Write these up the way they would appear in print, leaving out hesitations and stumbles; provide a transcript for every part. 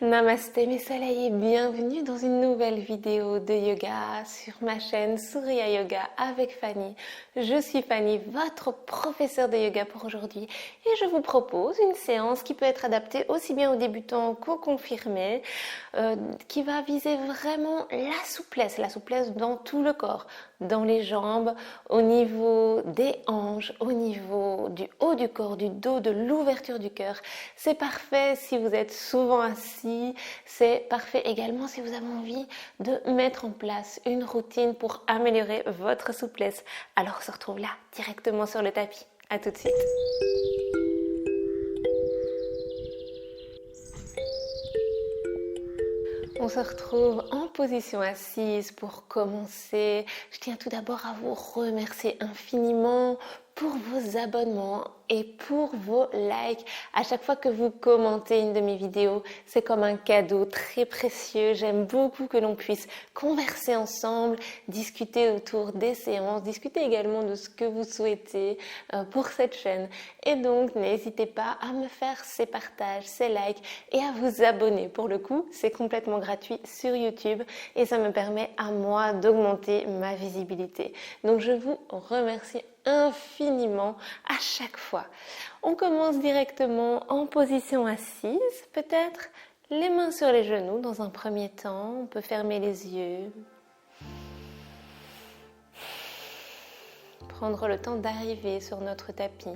Namasté mes soleils et bienvenue dans une nouvelle vidéo de yoga sur ma chaîne Surya Yoga avec Fanny. Je suis Fanny, votre professeure de yoga pour aujourd'hui et je vous propose une séance qui peut être adaptée aussi bien aux débutants qu'aux confirmés, qui va viser vraiment la souplesse dans tout le corps, dans les jambes, au niveau des hanches, au niveau du haut du corps, du dos, de l'ouverture du cœur. C'est parfait si vous êtes souvent assis, c'est parfait également si vous avez envie de mettre en place une routine pour améliorer votre souplesse. Alors on se retrouve là, directement sur le tapis. À tout de suite. On se retrouve en position assise pour commencer. Je tiens tout d'abord à vous remercier infiniment pour vos abonnements et pour vos likes. À chaque fois que vous commentez une de mes vidéos, c'est comme un cadeau très précieux. J'aime beaucoup que l'on puisse converser ensemble, discuter autour des séances, discuter également de ce que vous souhaitez pour cette chaîne. Et donc, n'hésitez pas à me faire ces partages, ces likes et à vous abonner. Pour le coup, c'est complètement gratuit sur YouTube et ça me permet à moi d'augmenter ma visibilité. Donc, je vous remercie infiniment à chaque fois. On commence directement en position assise, peut-être les mains sur les genoux dans un premier temps. On peut fermer les yeux. Prendre le temps d'arriver sur notre tapis.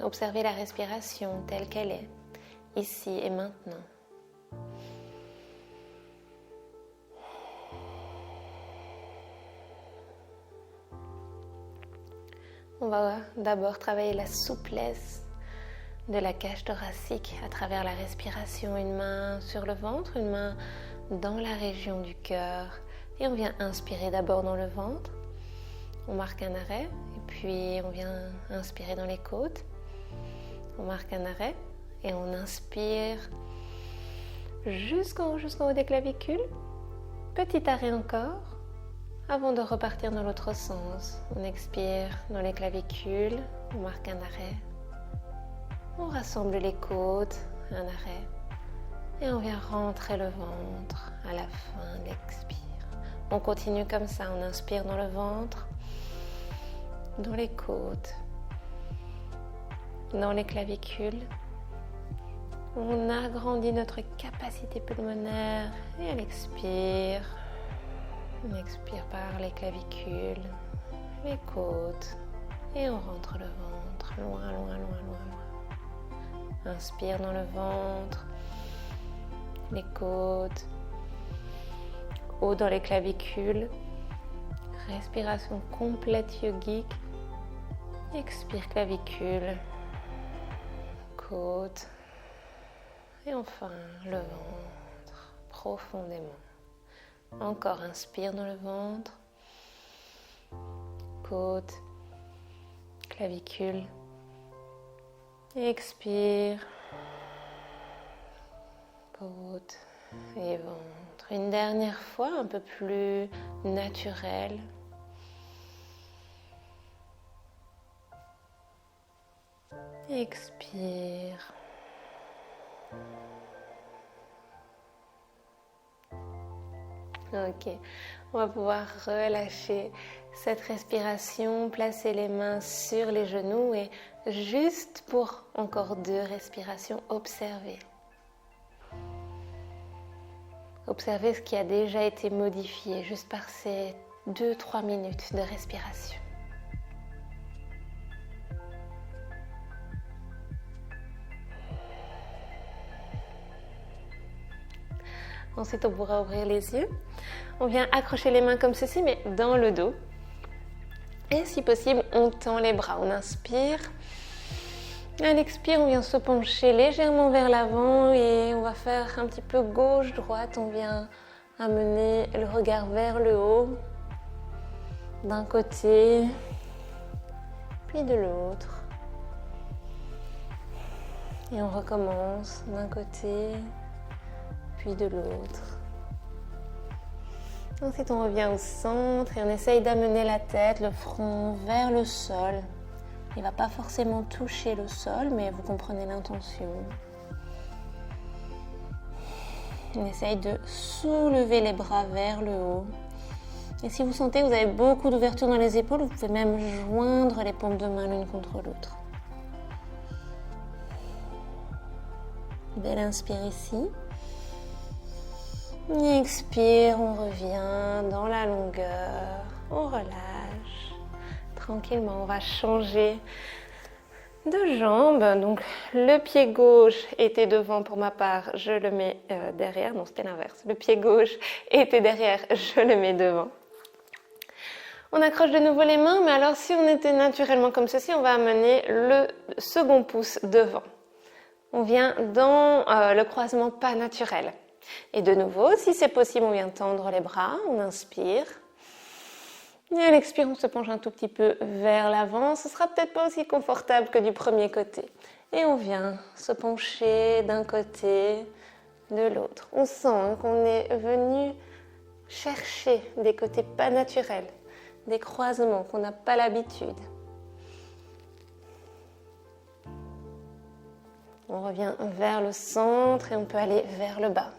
Observez la respiration telle qu'elle est, ici et maintenant. On va d'abord travailler la souplesse de la cage thoracique à travers la respiration. Une main sur le ventre, une main dans la région du cœur. Et on vient inspirer d'abord dans le ventre. On marque un arrêt et puis on vient inspirer dans les côtes. On marque un arrêt et on inspire jusqu'en haut des clavicules. Petit arrêt encore. Avant de repartir dans l'autre sens, on expire dans les clavicules, on marque un arrêt, on rassemble les côtes, un arrêt, et on vient rentrer le ventre à la fin de l'expire. On continue comme ça, on inspire dans le ventre, dans les côtes, dans les clavicules. On agrandit notre capacité pulmonaire et on expire. On expire par les clavicules, les côtes et on rentre le ventre loin, loin, loin, loin, loin. Inspire dans le ventre, les côtes, haut dans les clavicules. Respiration complète yogique. Expire clavicule, côte et enfin le ventre profondément. Encore, inspire dans le ventre, côte, clavicule, expire, côte et ventre. Une dernière fois, un peu plus naturel. Expire. Ok, on va pouvoir relâcher cette respiration, placer les mains sur les genoux et juste pour encore 2 respirations, observer. Observez ce qui a déjà été modifié juste par ces 2-3 minutes de respiration. Ensuite, on pourra ouvrir les yeux. On vient accrocher les mains comme ceci, mais dans le dos. Et si possible, on tend les bras. On inspire. À l'expire, on vient se pencher légèrement vers l'avant et on va faire un petit peu gauche-droite. On vient amener le regard vers le haut, d'un côté, puis de l'autre. Et on recommence d'un côté, puis de l'autre. Ensuite, on revient au centre et on essaye d'amener la tête, le front vers le sol, Il ne va pas forcément toucher le sol, mais vous comprenez l'intention. On essaye de soulever les bras vers le haut. Et si vous sentez que vous avez beaucoup d'ouverture dans les épaules, vous pouvez même joindre les paumes de main l'une contre l'autre. Belle inspire ici. Expire, on revient dans la longueur. On relâche. Tranquillement, on va changer de jambe. Donc le pied gauche était devant pour ma part, je le mets derrière. Non, c'était l'inverse. Le pied gauche était derrière, je le mets devant. On accroche de nouveau les mains, mais alors si on était naturellement comme ceci, on va amener le second pouce devant. On vient dans le croisement pas naturel. Et de nouveau, si c'est possible, on vient tendre les bras, on inspire. Et à l'expire, on se penche un tout petit peu vers l'avant. Ce sera peut-être pas aussi confortable que du premier côté. Et on vient se pencher d'un côté, de l'autre. On sent qu'on est venu chercher des côtés pas naturels, des croisements qu'on n'a pas l'habitude. On revient vers le centre et on peut aller vers le bas.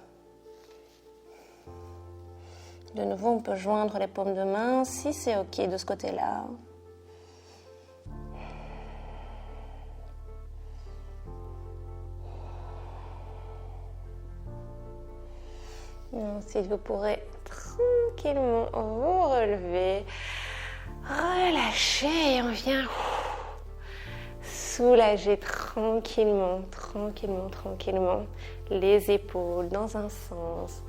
De nouveau, on peut joindre les paumes de main si c'est OK de ce côté-là. Et ensuite, vous pourrez tranquillement vous relever, relâcher et on vient soulager tranquillement les épaules dans un sens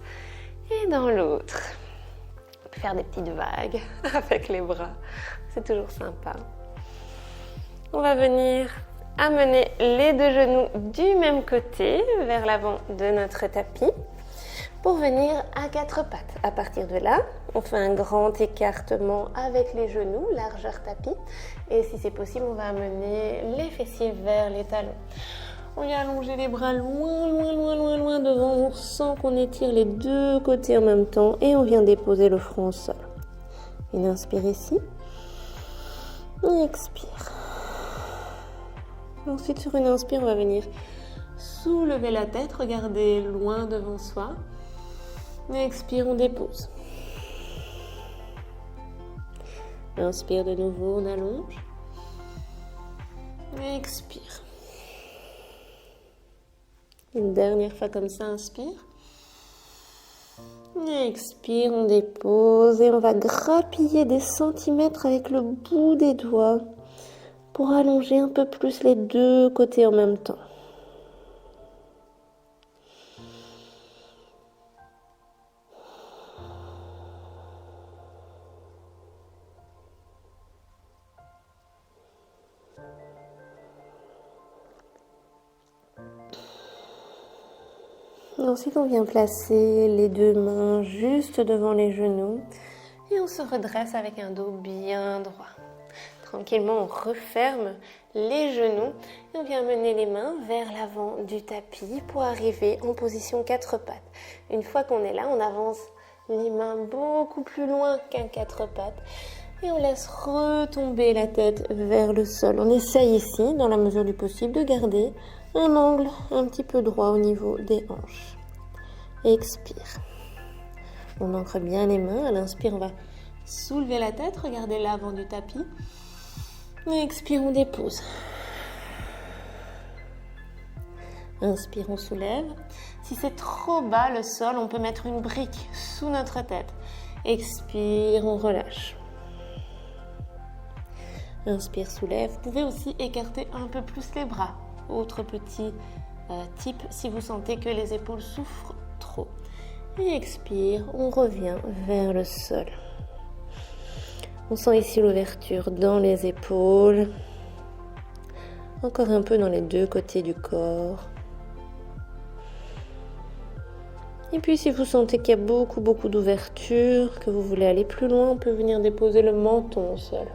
et dans l'autre. On peut faire des petites vagues avec les bras, c'est toujours sympa. On va venir amener les deux genoux du même côté vers l'avant de notre tapis pour venir à quatre pattes. À partir de là, on fait un grand écartement avec les genoux, largeur tapis. Et si c'est possible, on va amener les fessiers vers les talons. On vient allonger les bras loin devant. On sent qu'on étire les deux côtés en même temps et on vient déposer le front au sol. Une inspire ici. Et expire. Ensuite, sur une inspire, on va venir soulever la tête, regarder loin devant soi. Et expire, on dépose. Inspire de nouveau, on allonge. Et expire. Une dernière fois comme ça, inspire. Et expire, on dépose. Et on va grappiller des centimètres avec le bout des doigts pour allonger un peu plus les deux côtés en même temps. Ensuite, on vient placer les deux mains juste devant les genoux et on se redresse avec un dos bien droit. Tranquillement, on referme les genoux et on vient mener les mains vers l'avant du tapis pour arriver en position quatre pattes. Une fois qu'on est là, on avance les mains beaucoup plus loin qu'un quatre pattes et on laisse retomber la tête vers le sol. On essaye ici, dans la mesure du possible, de garder un angle un petit peu droit au niveau des hanches. Expire. On ancre bien les mains. À l'inspire, on va soulever la tête, regarder l'avant du tapis. Expire, on dépose. Inspire, on soulève. Si c'est trop bas le sol, on peut mettre une brique sous notre tête. Expire, on relâche. Inspire, soulève. Vous pouvez aussi écarter un peu plus les bras. Autre petit tip, si vous sentez que les épaules souffrent trop. Et expire, on revient vers le sol. On sent ici l'ouverture dans les épaules. Encore un peu dans les deux côtés du corps. Et puis si vous sentez qu'il y a beaucoup d'ouverture, que vous voulez aller plus loin, on peut venir déposer le menton au sol.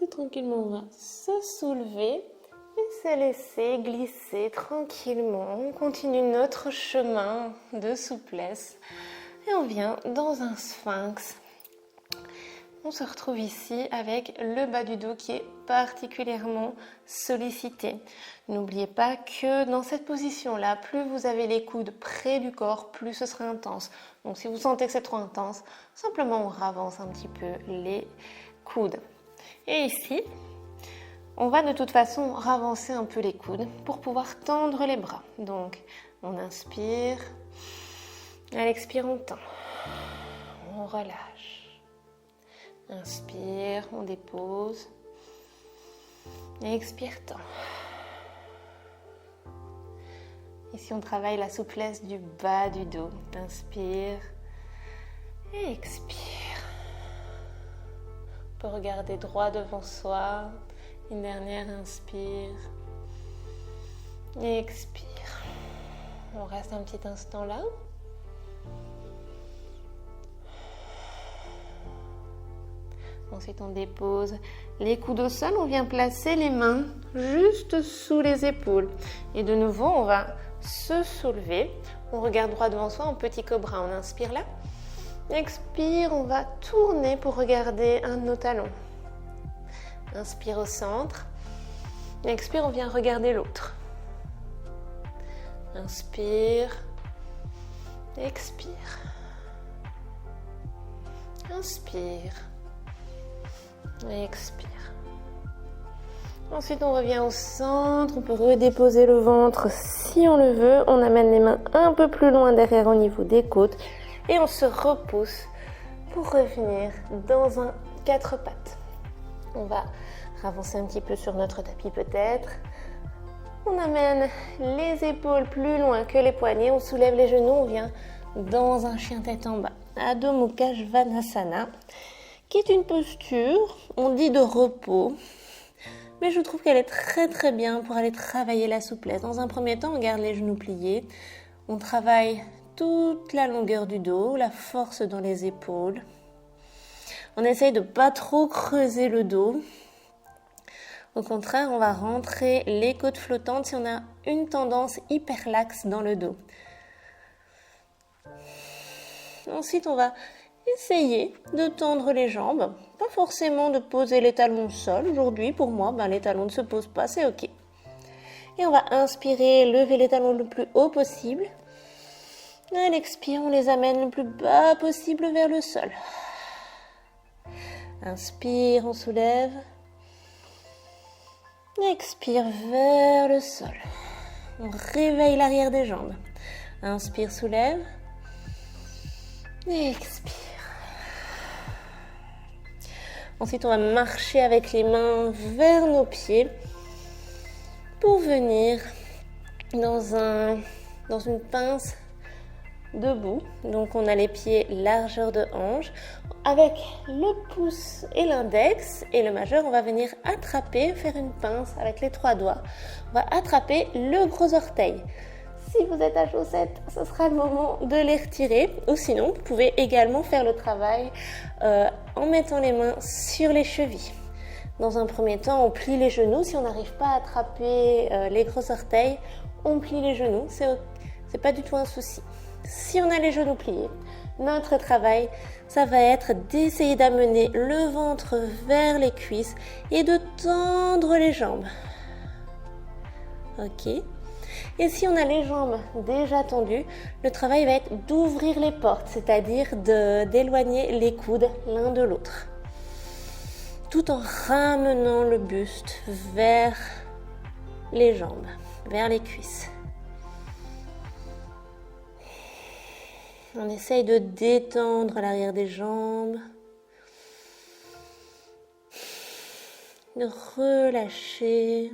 Tout tranquillement, on va se soulever et se laisser glisser tranquillement. On continue notre chemin de souplesse et on vient dans un sphinx. On se retrouve ici avec le bas du dos qui est particulièrement sollicité. N'oubliez pas que dans cette position-là, plus vous avez les coudes près du corps, plus ce sera intense. Donc si vous sentez que c'est trop intense, simplement on ravance un petit peu les coudes. Et ici, on va de toute façon ravancer un peu les coudes pour pouvoir tendre les bras. Donc on inspire, à l'expire on tend, on relâche. Inspire, on dépose. Expire, tend. Ici, on travaille la souplesse du bas du dos. Inspire et expire. On peut regarder droit devant soi. Une dernière, inspire et expire. On reste un petit instant là. Ensuite, on dépose les coudes au sol. On vient placer les mains juste sous les épaules. Et de nouveau, on va se soulever. On regarde droit devant soi en petit cobra. On inspire là. Expire, on va tourner pour regarder un de nos talons. Inspire au centre. Expire, on vient regarder l'autre. Inspire. Expire. Inspire. Et expire. Ensuite, on revient au centre. On peut redéposer le ventre si on le veut. On amène les mains un peu plus loin derrière au niveau des côtes. Et on se repousse pour revenir dans un 4 pattes. On va avancer un petit peu sur notre tapis peut-être. On amène les épaules plus loin que les poignets. On soulève les genoux. On vient dans un chien tête en bas. Adho Mukha Svanasana, qui est une posture, on dit de repos, mais je trouve qu'elle est très très bien pour aller travailler la souplesse. Dans un premier temps, on garde les genoux pliés, on travaille toute la longueur du dos, la force dans les épaules. On essaye de ne pas trop creuser le dos. Au contraire, on va rentrer les côtes flottantes si on a une tendance hyperlaxe dans le dos. Ensuite, on va essayez de tendre les jambes, pas forcément de poser les talons au sol. Aujourd'hui, pour moi, les talons ne se posent pas, c'est ok. Et on va inspirer, lever les talons le plus haut possible. À l'expire, on les amène le plus bas possible vers le sol. Inspire, on soulève. Expire vers le sol. On réveille l'arrière des jambes. Inspire, soulève. Expire. Ensuite, on va marcher avec les mains vers nos pieds pour venir dans une pince debout. Donc, on a les pieds largeur de hanche. Avec le pouce et l'index et le majeur, on va venir attraper, faire une pince avec les 3 doigts. On va attraper le gros orteil. Si vous êtes à chaussettes, ce sera le moment de les retirer. Ou sinon, vous pouvez également faire le travail en mettant les mains sur les chevilles. Dans un premier temps, on plie les genoux. Si on n'arrive pas à attraper les gros orteils, on plie les genoux. C'est pas du tout un souci. Si on a les genoux pliés, notre travail, ça va être d'essayer d'amener le ventre vers les cuisses et de tendre les jambes. Ok. Et si on a les jambes déjà tendues, le travail va être d'ouvrir les portes, c'est-à-dire d'éloigner les coudes l'un de l'autre, tout en ramenant le buste vers les jambes, vers les cuisses. On essaye de détendre l'arrière des jambes, de relâcher.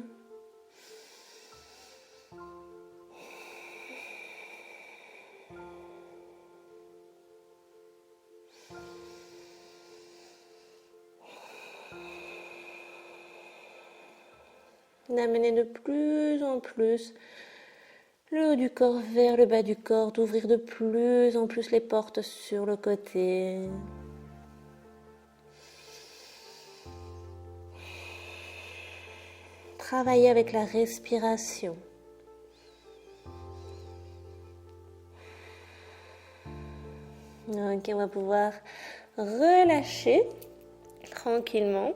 D'amener de plus en plus le haut du corps vers le bas du corps, d'ouvrir de plus en plus les portes sur le côté. travailler avec la respiration. Ok, on va pouvoir relâcher tranquillement.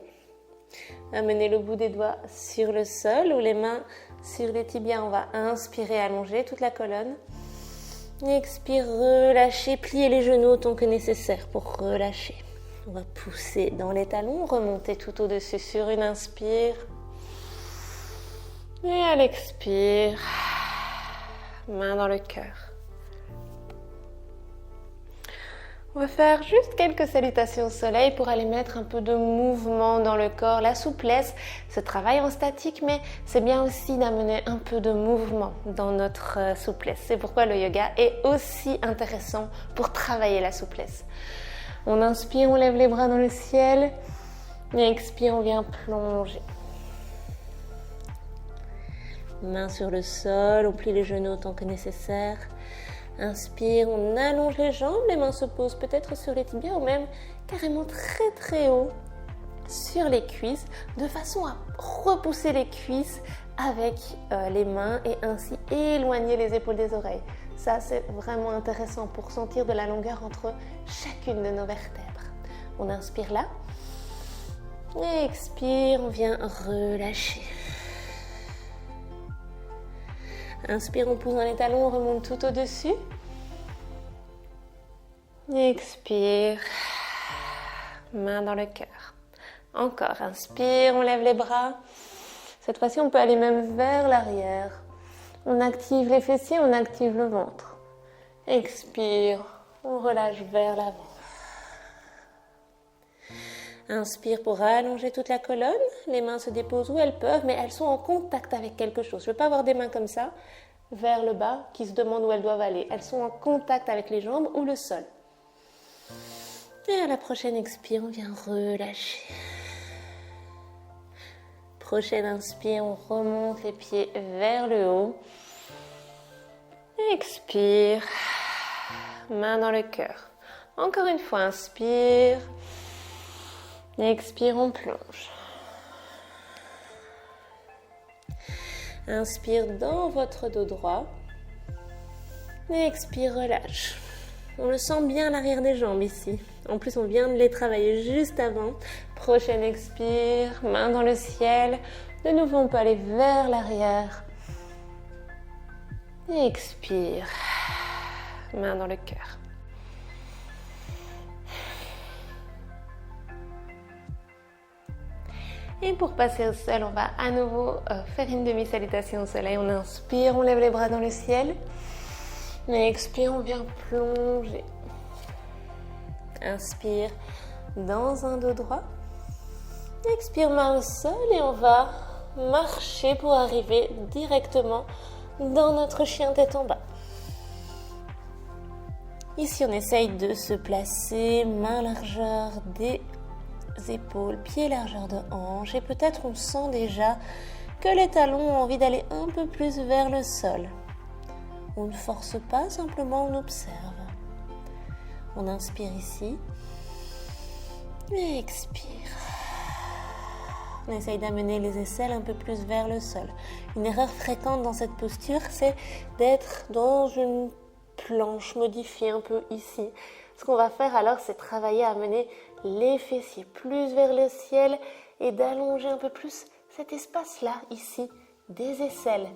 Amener le bout des doigts sur le sol ou les mains sur les tibias. On va inspirer, allonger toute la colonne. Expire, relâcher, plier les genoux autant que nécessaire pour relâcher. On va pousser dans les talons, remonter tout au-dessus sur une inspire. Et à l'expire, main dans le cœur. On va faire juste quelques salutations au soleil pour aller mettre un peu de mouvement dans le corps. La souplesse se travaille en statique, mais c'est bien aussi d'amener un peu de mouvement dans notre souplesse. C'est pourquoi le yoga est aussi intéressant pour travailler la souplesse. On inspire, on lève les bras dans le ciel. Et expire, on vient plonger. Main sur le sol, on plie les genoux autant que nécessaire. Inspire, on allonge les jambes, les mains se posent peut-être sur les tibias ou même carrément très très haut sur les cuisses, de façon à repousser les cuisses avec les mains et ainsi éloigner les épaules des oreilles. Ça, c'est vraiment intéressant pour sentir de la longueur entre chacune de nos vertèbres. On inspire là et expire, on vient relâcher. Inspire, on pousse dans les talons, on remonte tout au-dessus. Expire, main dans le cœur. Encore, inspire, on lève les bras. Cette fois-ci, on peut aller même vers l'arrière. On active les fessiers, on active le ventre. Expire, on relâche vers l'avant. Inspire pour allonger toute la colonne. Les mains se déposent où elles peuvent, mais elles sont en contact avec quelque chose. Je ne veux pas avoir des mains comme ça, vers le bas, qui se demandent où elles doivent aller. Elles sont en contact avec les jambes ou le sol. Et à la prochaine expire, on vient relâcher. Prochaine inspire, on remonte les pieds vers le haut. Expire, main dans le cœur. Encore une fois, inspire. Expire, on plonge. Inspire dans votre dos droit. Expire, relâche. On le sent bien à l'arrière des jambes ici. En plus, on vient de les travailler juste avant. Prochaine expire, main dans le ciel. De nouveau, on peut aller vers l'arrière. Expire, main dans le cœur. Et pour passer au sol, on va à nouveau faire une demi-salutation au soleil. On inspire, on lève les bras dans le ciel. Et expire, on vient plonger. Inspire dans un dos droit. Expire, main au sol et on va marcher pour arriver directement dans notre chien tête en bas. Ici, on essaye de se placer, main largeur des épaules, pieds largeur de hanche et peut-être on sent déjà que les talons ont envie d'aller un peu plus vers le sol. On ne force pas, simplement on observe. On inspire ici et expire. On essaye d'amener les aisselles un peu plus vers le sol. Une erreur fréquente dans cette posture, c'est d'être dans une planche modifiée un peu ici. Ce qu'on va faire alors, c'est travailler à amener les fessiers plus vers le ciel et d'allonger un peu plus cet espace-là, ici, des aisselles.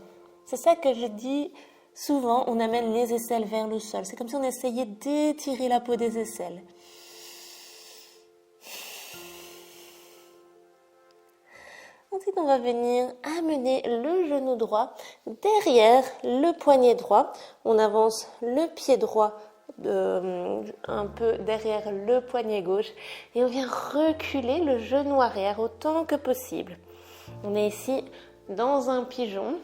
C'est ça que je dis souvent, on amène les aisselles vers le sol. C'est comme si on essayait d'étirer la peau des aisselles. Ensuite, on va venir amener le genou droit derrière le poignet droit. On avance le pied droit un peu derrière le poignet gauche et on vient reculer le genou arrière autant que possible. On est ici dans un pigeon.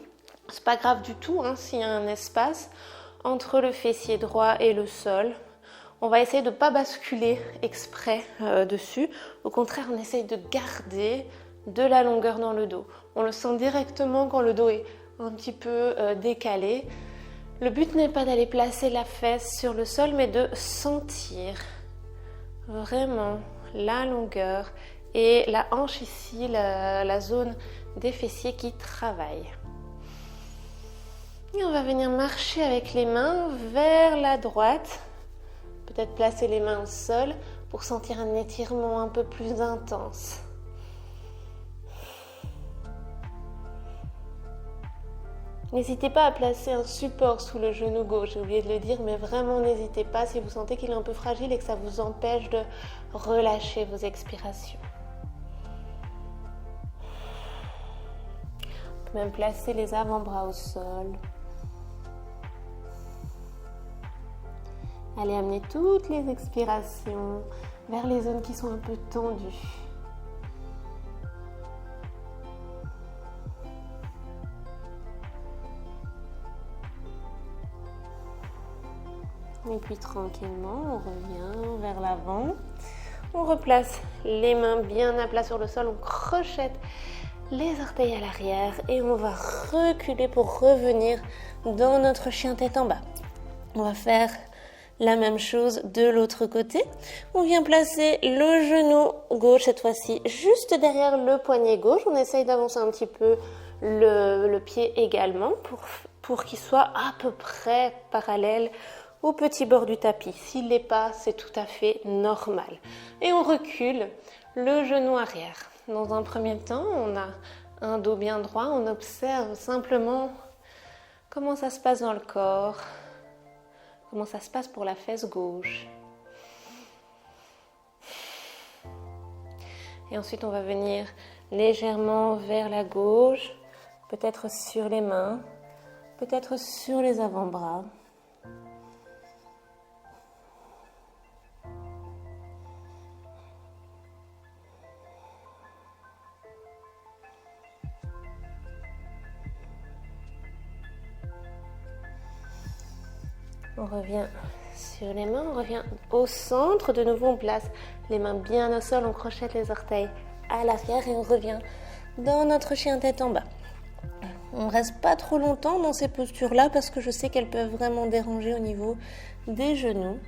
C'est pas grave du tout s'il y a un espace entre le fessier droit et le sol. On va essayer de ne pas basculer exprès dessus. Au contraire, on essaye de garder de la longueur dans le dos. On le sent directement quand le dos est un petit peu décalé. Le but n'est pas d'aller placer la fesse sur le sol, mais de sentir vraiment la longueur et la hanche ici, la zone des fessiers qui travaillent. Et on va venir marcher avec les mains vers la droite. Peut-être placer les mains au sol pour sentir un étirement un peu plus intense. N'hésitez pas à placer un support sous le genou gauche, j'ai oublié de le dire, mais vraiment n'hésitez pas si vous sentez qu'il est un peu fragile et que ça vous empêche de relâcher vos expirations. On peut même placer les avant-bras au sol. Allez amener toutes les expirations vers les zones qui sont un peu tendues. Et puis tranquillement, on revient vers l'avant. On replace les mains bien à plat sur le sol. On crochette les orteils à l'arrière et on va reculer pour revenir dans notre chien tête en bas. On va faire la même chose de l'autre côté. On vient placer le genou gauche cette fois-ci juste derrière le poignet gauche. On essaye d'avancer un petit peu le pied également pour qu'il soit à peu près parallèle au petit bord du tapis. S'il l'est pas, c'est tout à fait normal. Et on recule le genou arrière. Dans un premier temps, on a un dos bien droit. On observe simplement comment ça se passe dans le corps, comment ça se passe pour la fesse gauche. Et ensuite, on va venir légèrement vers la gauche, peut-être sur les mains, peut-être sur les avant-bras. On revient sur les mains, on revient au centre. De nouveau, on place les mains bien au sol, on crochette les orteils à l'arrière et on revient dans notre chien tête en bas. On ne reste pas trop longtemps dans ces postures-là parce que je sais qu'elles peuvent vraiment déranger au niveau des genoux.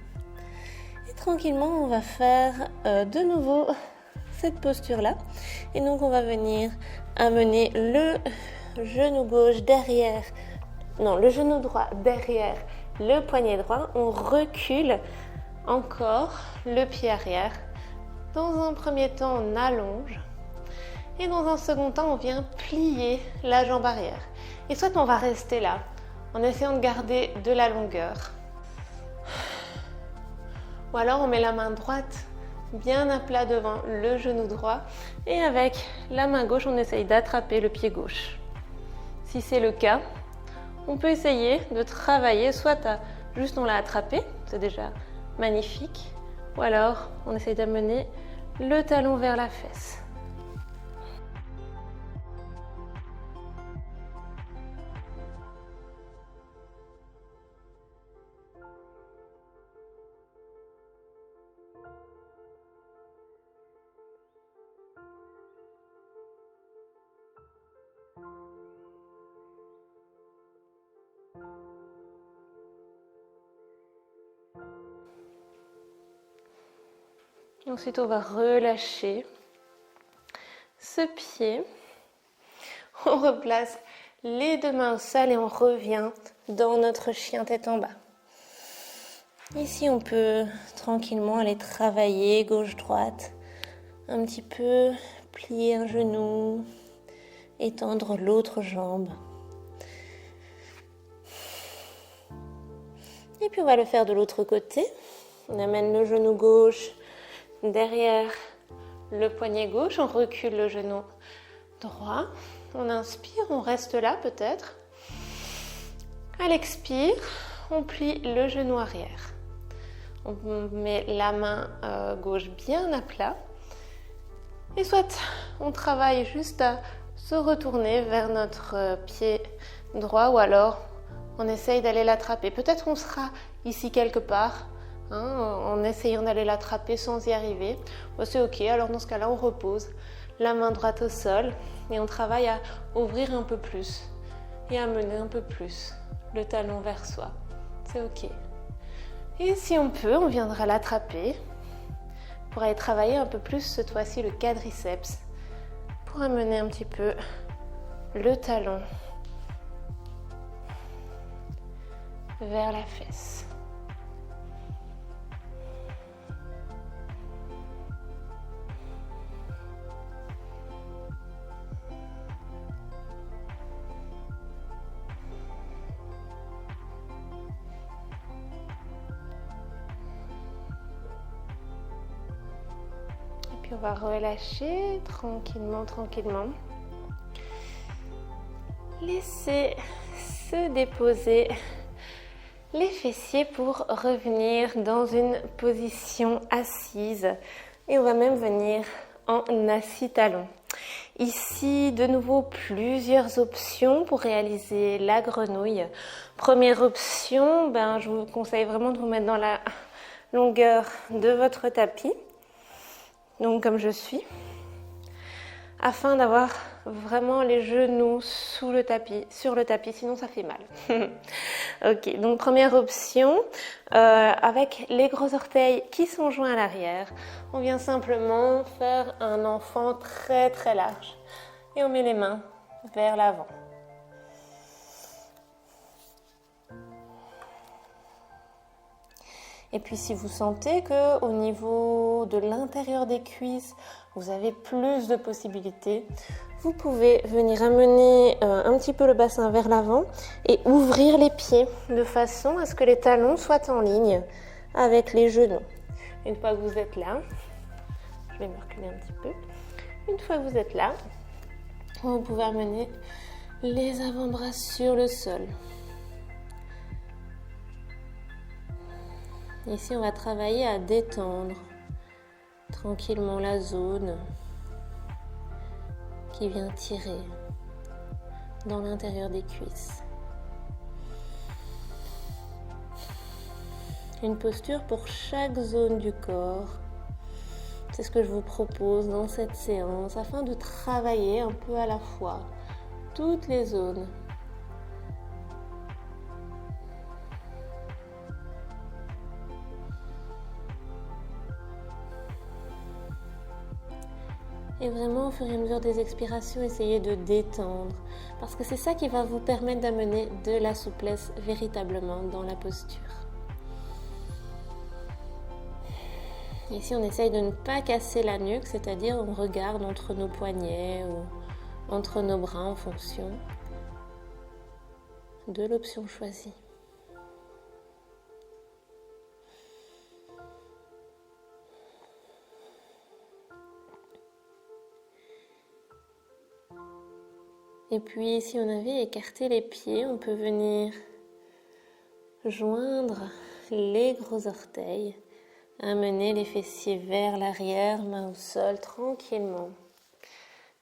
Et tranquillement, on va faire de nouveau cette posture-là. Et donc, on va venir amener le genou gauche derrière, non, le genou droit derrière le poignet droit. On recule encore le pied arrière. Dans un premier temps, on allonge. Et dans un second temps, on vient plier la jambe arrière. Et soit on va rester là, en essayant de garder de la longueur. Ou alors on met la main droite bien à plat devant le genou droit. Et avec la main gauche, on essaye d'attraper le pied gauche. Si c'est le cas, on peut essayer de travailler, soit juste on l'a attrapé, c'est déjà magnifique. Ou alors on essaye d'amener le talon vers la fesse. Ensuite, on va relâcher ce pied. On replace les deux mains au sol et on revient dans notre chien tête en bas. Ici, on peut tranquillement aller travailler gauche-droite, un petit peu, plier un genou, étendre l'autre jambe. Et puis, on va le faire de l'autre côté. On amène le genou gauche derrière le poignet gauche, on recule le genou droit, on inspire, on reste là peut-être. À l'expire, on plie le genou arrière. On met la main gauche bien à plat. Et soit on travaille juste à se retourner vers notre pied droit ou alors on essaye d'aller l'attraper. Peut-être on sera ici quelque part, en essayant d'aller l'attraper sans y arriver. Bon, c'est ok, alors dans ce cas-là, on repose la main droite au sol et on travaille à ouvrir un peu plus et à mener un peu plus le talon vers soi. C'est ok. Et si on peut, on viendra l'attraper pour aller travailler un peu plus cette fois-ci le quadriceps pour amener un petit peu le talon vers la fesse. Et puis on va relâcher tranquillement, tranquillement. Laissez se déposer les fessiers pour revenir dans une position assise. Et on va même venir en assis talon. Ici, de nouveau, plusieurs options pour réaliser la grenouille. Première option, je vous conseille vraiment de vous mettre dans la longueur de votre tapis. Donc comme je suis. Afin d'avoir vraiment les genoux sur le tapis, sinon ça fait mal. Ok, donc première option, avec les gros orteils qui sont joints à l'arrière, on vient simplement faire un enfant très très large et on met les mains vers l'avant. Et puis si vous sentez qu'au niveau de l'intérieur des cuisses, vous avez plus de possibilités, vous pouvez venir amener un petit peu le bassin vers l'avant et ouvrir les pieds de façon à ce que les talons soient en ligne avec les genoux. Une fois que vous êtes là, je vais me reculer un petit peu. Une fois que vous êtes là, vous pouvez amener les avant-bras sur le sol. Ici, on va travailler à détendre tranquillement la zone qui vient tirer dans l'intérieur des cuisses. Une posture pour chaque zone du corps. C'est ce que je vous propose dans cette séance afin de travailler un peu à la fois toutes les zones. Et vraiment, au fur et à mesure des expirations, essayez de détendre. Parce que c'est ça qui va vous permettre d'amener de la souplesse véritablement dans la posture. Ici, on essaye de ne pas casser la nuque, c'est-à-dire on regarde entre nos poignets ou entre nos bras en fonction de l'option choisie. Et puis, si on avait écarté les pieds, on peut venir joindre les gros orteils, amener les fessiers vers l'arrière, main au sol, tranquillement.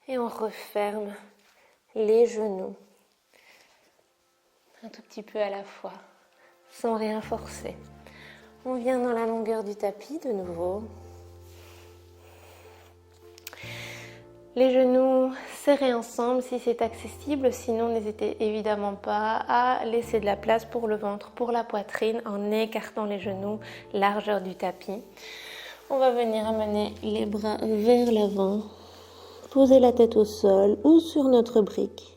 Et on referme les genoux, un tout petit peu à la fois, sans rien forcer. On vient dans la longueur du tapis de nouveau. Les genoux serrés ensemble si c'est accessible, sinon n'hésitez évidemment pas à laisser de la place pour le ventre, pour la poitrine en écartant les genoux, largeur du tapis. On va venir amener les bras vers l'avant, poser la tête au sol ou sur notre brique.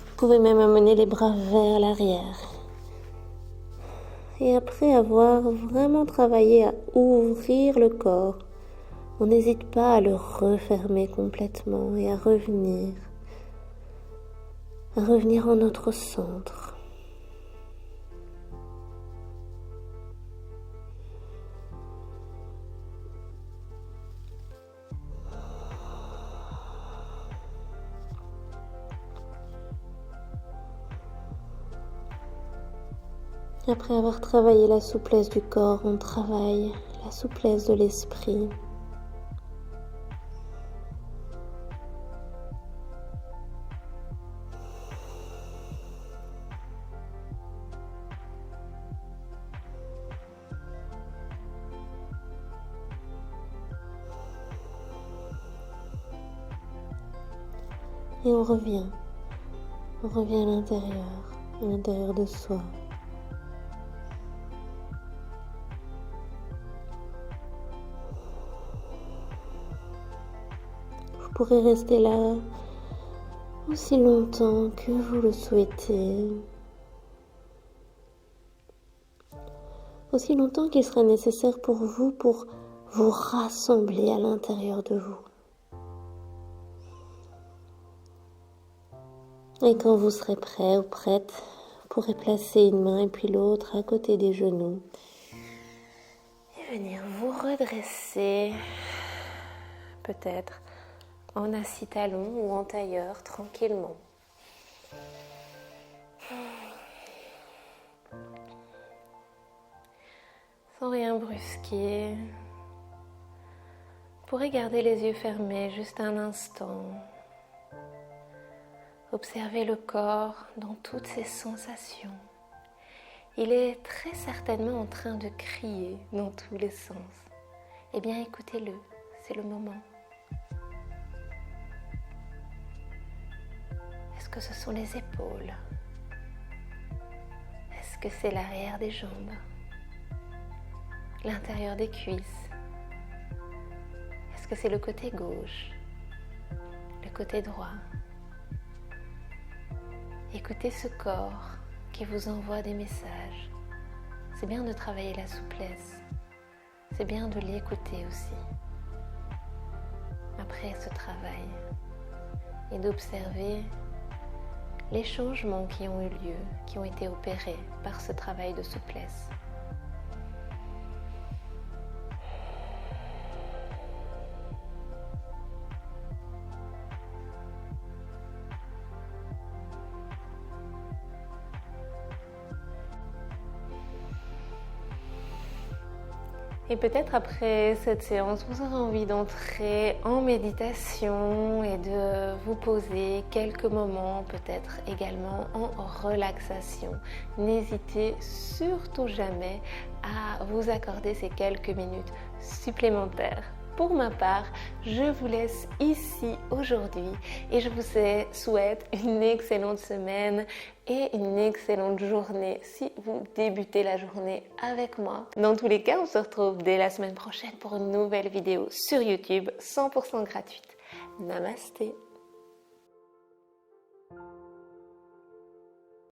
Vous pouvez même amener les bras vers l'arrière. Et après avoir vraiment travaillé à ouvrir le corps, on n'hésite pas à le refermer complètement et à revenir en notre centre. Après avoir travaillé la souplesse du corps, on travaille la souplesse de l'esprit. Et on revient à l'intérieur de soi. Vous pourrez rester là aussi longtemps que vous le souhaitez, aussi longtemps qu'il sera nécessaire pour vous rassembler à l'intérieur de vous. Et quand vous serez prêt ou prête, vous pourrez placer une main et puis l'autre à côté des genoux et venir vous redresser, peut-être en assis-talon ou en tailleur, tranquillement. Sans rien brusquer. Vous pourrez garder les yeux fermés juste un instant. Observez le corps dans toutes ses sensations. Il est très certainement en train de crier dans tous les sens. Eh bien, écoutez-le, c'est le moment. Est-ce que ce sont les épaules? Est-ce que c'est l'arrière des jambes? L'intérieur des cuisses? Est-ce que c'est le côté gauche? Le côté droit? Écoutez ce corps qui vous envoie des messages. C'est bien de travailler la souplesse. C'est bien de l'écouter aussi. Après ce travail, et d'observer les changements qui ont eu lieu, qui ont été opérés par ce travail de souplesse. Et peut-être après cette séance, vous aurez envie d'entrer en méditation et de vous poser quelques moments, peut-être également en relaxation. N'hésitez surtout jamais à vous accorder ces quelques minutes supplémentaires. Pour ma part, je vous laisse ici aujourd'hui et je vous souhaite une excellente semaine et une excellente journée si vous débutez la journée avec moi. Dans tous les cas, on se retrouve dès la semaine prochaine pour une nouvelle vidéo sur YouTube 100% gratuite. Namasté.